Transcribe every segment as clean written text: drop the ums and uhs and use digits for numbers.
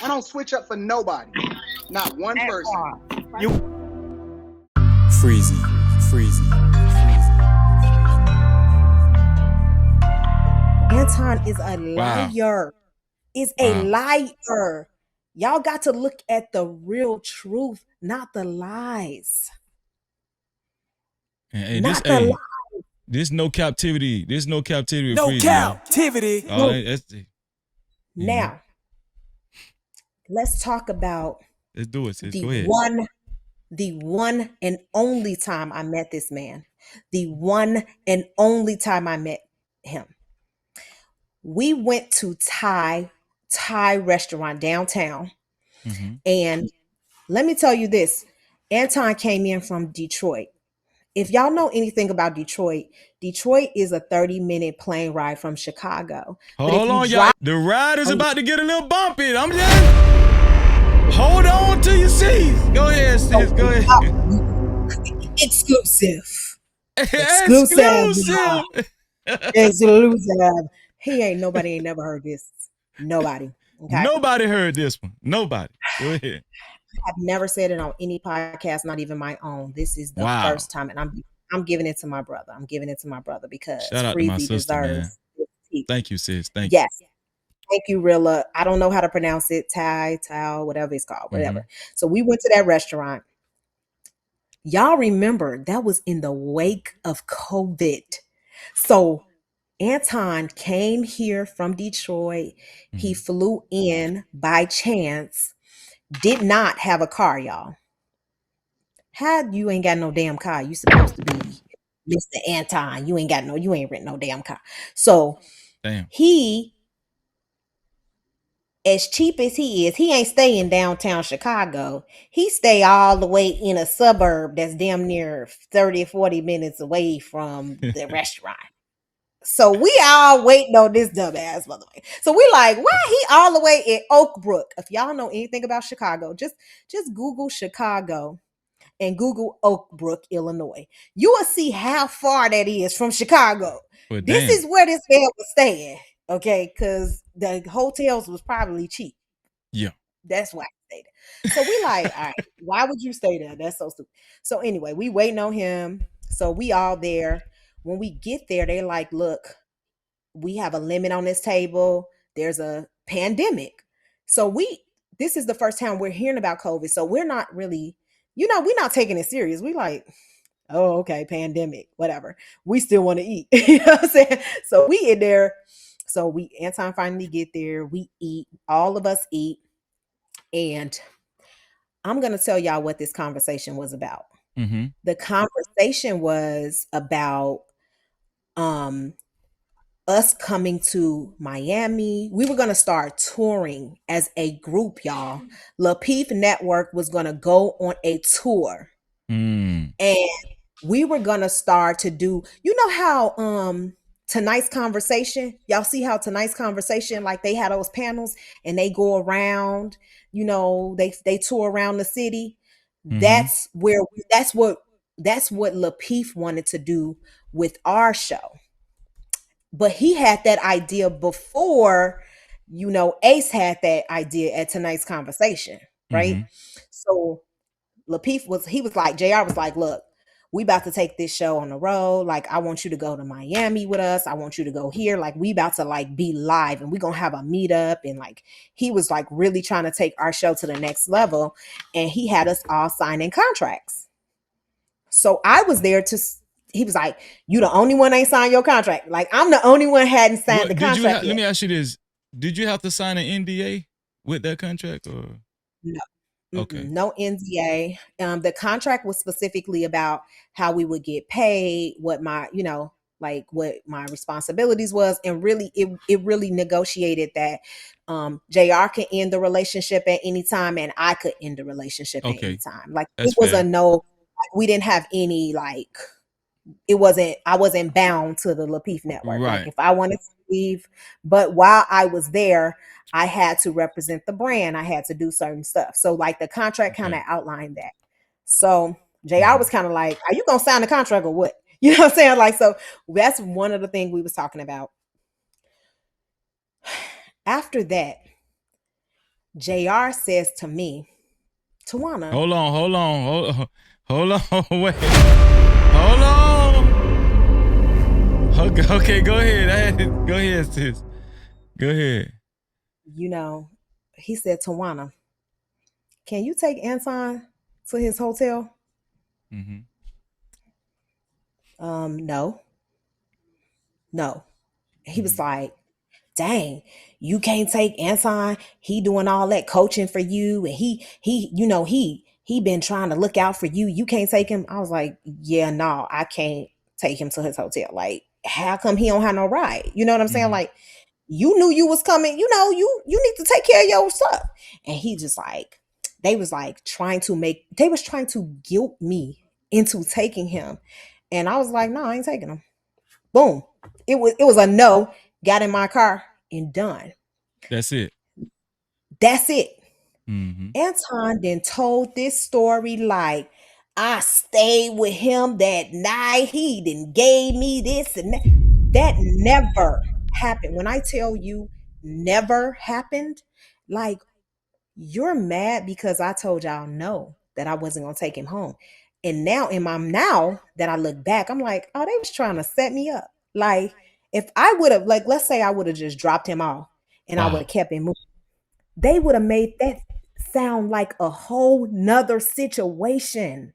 I don't switch up for nobody. Not one person. You Freezy. Anton is a liar. Is a liar. Y'all got to look at the real truth, not the lies. Hey, not the lies. This no captivity. There's no captivity. No captivity. Now, let's talk about let's do it, sis. the Go ahead. The one and only time I met this man. The one and only time I met him. We went to Thai restaurant downtown. Mm-hmm. And let me tell you this. Anton came in from Detroit. If y'all know anything about Detroit is a 30-minute plane ride from Chicago. Hold on, y'all. The ride is about to get a little bumpy. I'm just hold on to your seats. Go ahead, sis. Go ahead. Exclusive. He ain't nobody ain't never heard this. Nobody. Okay? Nobody heard this one. Nobody. Go ahead. I've never said it on any podcast, not even my own. This is the first time, and I'm giving it to my brother. I'm giving it to my brother because shout out to my sister, deserves man. Thank you, sis. Thank you. Yes. Thank you, Rilla. I don't know how to pronounce it. Thai, whatever it's called, whatever. Mm-hmm. So we went to that restaurant. Y'all remember that was in the wake of COVID. So Anton came here from Detroit. Mm-hmm. He flew in by chance. Did not have a car, y'all. How you ain't got no damn car? You supposed to be Mr. Anton. You ain't renting no damn car. So he, as cheap as he is, he ain't staying downtown Chicago. He stay all the way in a suburb that's damn near 30, 40 minutes away from the restaurant. So we all waiting on this dumbass, by the way. So we like, why he all the way in Oak Brook? If y'all know anything about Chicago, just Google Chicago and Google Oak Brook, Illinois. You will see how far that is from Chicago. Well, this is where this man was staying, okay? Because the hotels was probably cheap. Yeah. That's why he stayed there. So we like, all right, why would you stay there? That's so stupid. So anyway, we waiting on him. So we all there. When we get there, they're like, look, we have a limit on this table. There's a pandemic. So this is the first time we're hearing about COVID. So we're not really, we're not taking it serious. We like, oh, okay, pandemic, whatever. We still want to eat. You know what I'm saying? So we in there. So Anton finally get there. We eat. All of us eat. And I'm going to tell y'all what this conversation was about. Mm-hmm. The conversation was about us coming to Miami. We were going to start touring as a group, y'all. Lapeef Network was going to go on a tour. And we were going to start to do, how Tonight's Conversation, y'all see how Tonight's Conversation, like they had those panels and they go around, they tour around the city. Mm-hmm. That's what Lapeef wanted to do with our show. But he had that idea before, Ace had that idea at Tonight's Conversation, right? Mm-hmm. So Lapeef was like, JR was like, look, we about to take this show on the road. Like, I want you to go to Miami with us. I want you to go here. Like, we about to like be live and we're going to have a meetup. And like, he was like really trying to take our show to the next level. And he had us all signing contracts. So I was there he was like, you the only one ain't signed your contract. Like, I'm the only one hadn't signed the contract. Let me ask you this. Did you have to sign an NDA with that contract or? No. Okay. No NDA. The contract was specifically about how we would get paid, what my, what my responsibilities was. And really, it really negotiated that JR can end the relationship at any time and I could end the relationship at any time. Like, it was a no, we didn't have any, like, I wasn't bound to the Lapeef Network. Right. Like, if I wanted to leave, but while I was there, I had to represent the brand. I had to do certain stuff. So like the contract kind of outlined that. So JR was kind of like, are you going to sign the contract or what? You know what I'm saying? Like, so that's one of the things we was talking about. After that, JR says to me, Tawana, hold on, wait, hold on. Okay, okay, go ahead. Go ahead, sis. Go ahead. you know, he said, Tawana, can you take Anton to his hotel? Mm-hmm. No, no. He was Mm-hmm. like, dang, you can't take Anton. He doing all that coaching for you, and he been trying to look out for you. You can't take him. I was like, yeah, no, I can't take him to his hotel. Like, how come he don't have no ride? You know what I'm saying? Mm-hmm. Like, you knew you was coming. You need to take care of your stuff. And he just like, they was like they was trying to guilt me into taking him. And I was like, no, I ain't taking him. Boom. It was a no. Got in my car and done. That's it. That's it. Mm-hmm. Anton then told this story like I stayed with him that night. He then gave me this and that. That never happened. When I tell you never happened, like you're mad because I told y'all no, that I wasn't gonna take him home. And now that I look back, I'm like, oh, they was trying to set me up. Like, if I would have, like, let's say I would have just dropped him off and I would Wow. have kept him moving, they would have made that sound like a whole nother situation.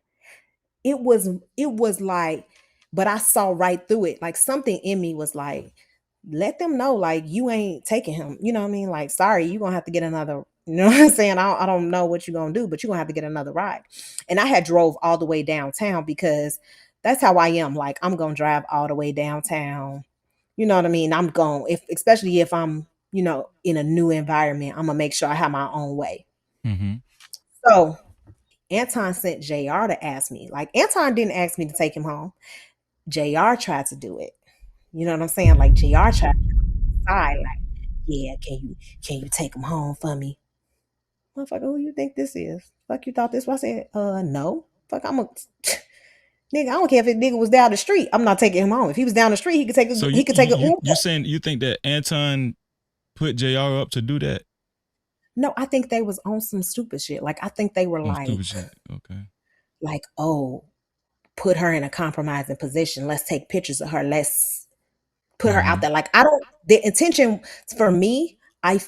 It was like, but I saw right through it. Like something in me was like, let them know, like, you ain't taking him. You know what I mean? Like, sorry, you're gonna have to get another, you know what I'm saying? I don't know what you're gonna do, but you're gonna have to get another ride. And I had drove all the way downtown because that's how I am. Like, I'm gonna drive all the way downtown. You know what I mean? I'm going, if especially if I'm, in a new environment, I'm gonna make sure I have my own way. Mm-hmm. So Anton sent JR to ask me. Like, Anton didn't ask me to take him home. JR tried to do it. You know what I'm saying? Like, JR tried to decide, like, yeah, can you take him home for me? Motherfucker, who you think this is? Fuck, you thought this was? I said, no. Fuck, I'm a nigga. I don't care if this nigga was down the street. I'm not taking him home. If he was down the street, he could take a So he could take an Uber. you saying you think that Anton put JR up to do that? No, I think they was on some stupid shit. Like, I think they were Oh, like, stupid shit. Okay. oh, put her in a compromising position. Let's take pictures of her. Let's put her Mm-hmm. out there. Like, I don't, the intention for me,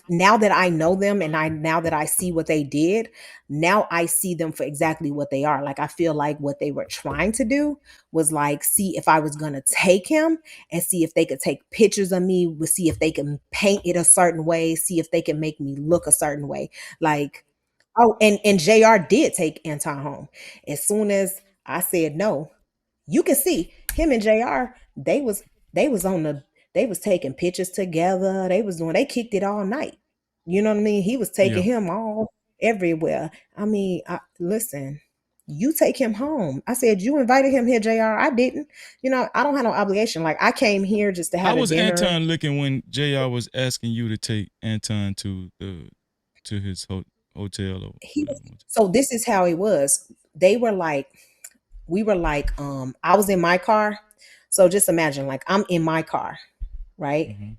now that I know them and now that I see what they did, now I see them for exactly what they are. Like, I feel like what they were trying to do was like, see if I was going to take him and see if they could take pictures of me, see if they can paint it a certain way, see if they can make me look a certain way. Like, oh, and JR did take Anton home. As soon as I said no, you can see him and JR, they was on the they was taking pictures together. They kicked it all night. You know what I mean? He was taking Yeah. him all everywhere. I mean, listen, you take him home. I said, you invited him here, JR. I didn't. I don't have no obligation. Like, I came here just to How have a was dinner. Anton looking when JR was asking you to take Anton to his hotel or He was, whatever? so this is how it was. They were like, we were like, I was in my car. So just imagine, like, I'm in my car, right? Mm-hmm.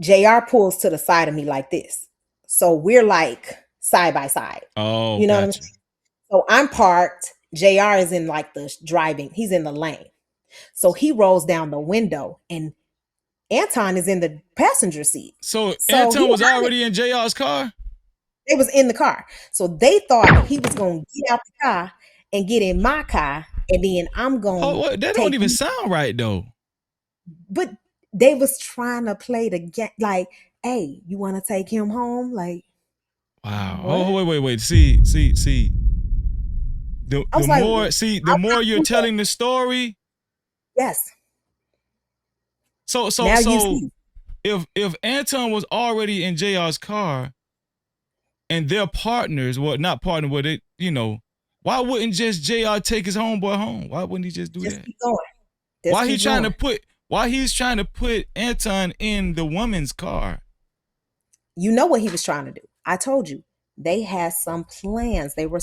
JR pulls to the side of me like this. So we're like side by side. Oh, You know what I'm gotcha. saying? So I'm parked. JR is in like the driving, he's in the lane. So he rolls down the window and Anton is in the passenger seat. So So Anton was already in JR's car? they was in the car. So they thought he was gonna get out the car and get in my car, and then I'm Oh, gonna what? That don't take even sound right though. but they was trying to play the game like, hey, you wanna take him home? Like, Wow. Oh, what? wait. See. I The was like, more the more you're I'm telling the story. yes. So Now you see. if Anton was already in JR's car and they're partners, well, not partner, but why wouldn't just JR take his homeboy home? Why wouldn't he just do Just that? keep going. Just Why keep going. he's trying to put Anton in the woman's car? You know what he was trying to do. I told you. They had some plans. They were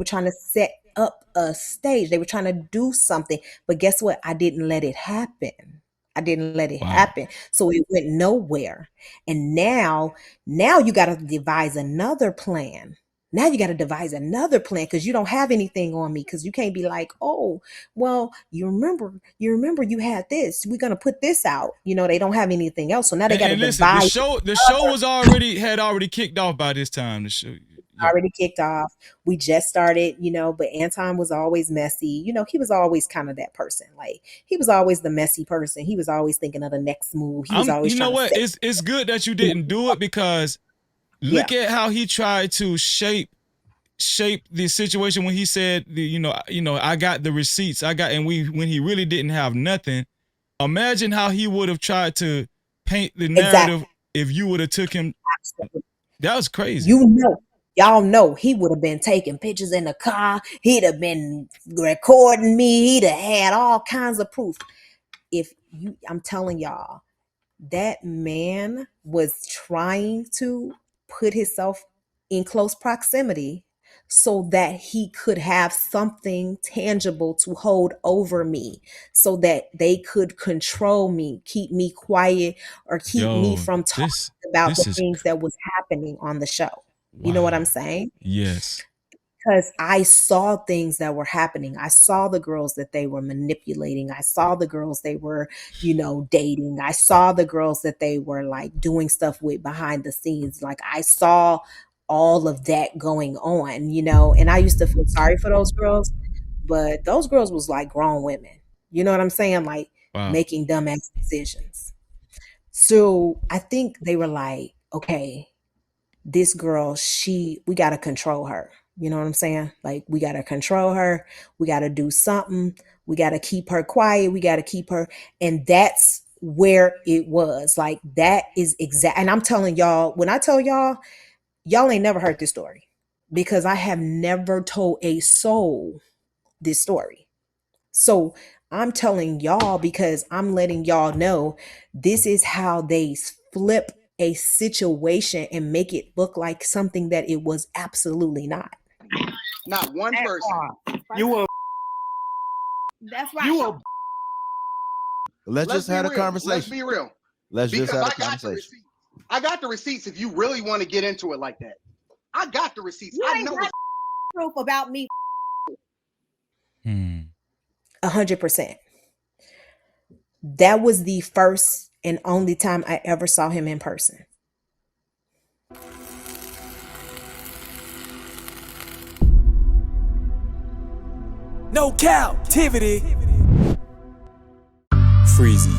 trying to set up a stage. They were trying to do something. But guess what? I didn't let it happen. I didn't let it Wow. happen. So it went nowhere. And now you got to devise another plan. Now you got to devise another plan because you don't have anything on me, because you can't be like, oh, well, you remember you had this. We're gonna put this out. They don't have anything else. So now they got to And listen, the devise. show was already kicked off by this time. The show, yeah. Already kicked off. We just started, but Anton was always messy. He was always kind of that person. Like, he was always the messy person. He was always thinking of the next move. He was always You know trying to what? say, It's good that you didn't do it, because yeah, look at how he tried to shape the situation when he said, I got the receipts. When he really didn't have nothing. Imagine how he would have tried to paint the narrative exactly. if you would have took him. Absolutely. That was crazy. Y'all know he would have been taking pictures in the car. He'd have been recording me. He'd have had all kinds of proof. I'm telling y'all, that man was trying to put himself in close proximity so that he could have something tangible to hold over me, so that they could control me, keep me quiet, or keep me Yo, from talking this about the this is things that was happening on the show. You know what I'm wow. saying? Yes. Because I saw things that were happening. I saw the girls that they were manipulating. I saw the girls they were, dating. I saw the girls that they were like doing stuff with behind the scenes. Like, I saw all of that going on, and I used to feel sorry for those girls, but those girls was like grown women. You know what I'm saying? Like, Wow. making dumbass decisions. So I think they were like, okay, this girl, we got to control her. You know what I'm saying? Like, we got to control her. We got to do something. We got to keep her quiet. We got to keep her. And that's where it was. Like, that is exact. And I'm telling y'all, when I tell y'all ain't never heard this story, because I have never told a soul this story. So I'm telling y'all because I'm letting y'all know this is how they flip a situation and make it look like something that it was absolutely not. Not one person. You a That's right. you a Let's just have a Let's conversation. be real. Let's just Because have a I got the conversation. receipts. I got the receipts if you really want to get into it like that. I got the receipts. You I ain't know got proof about me. Hmm. 100%. That was the first and only time I ever saw him in person. No Cap-tivity. Freezy.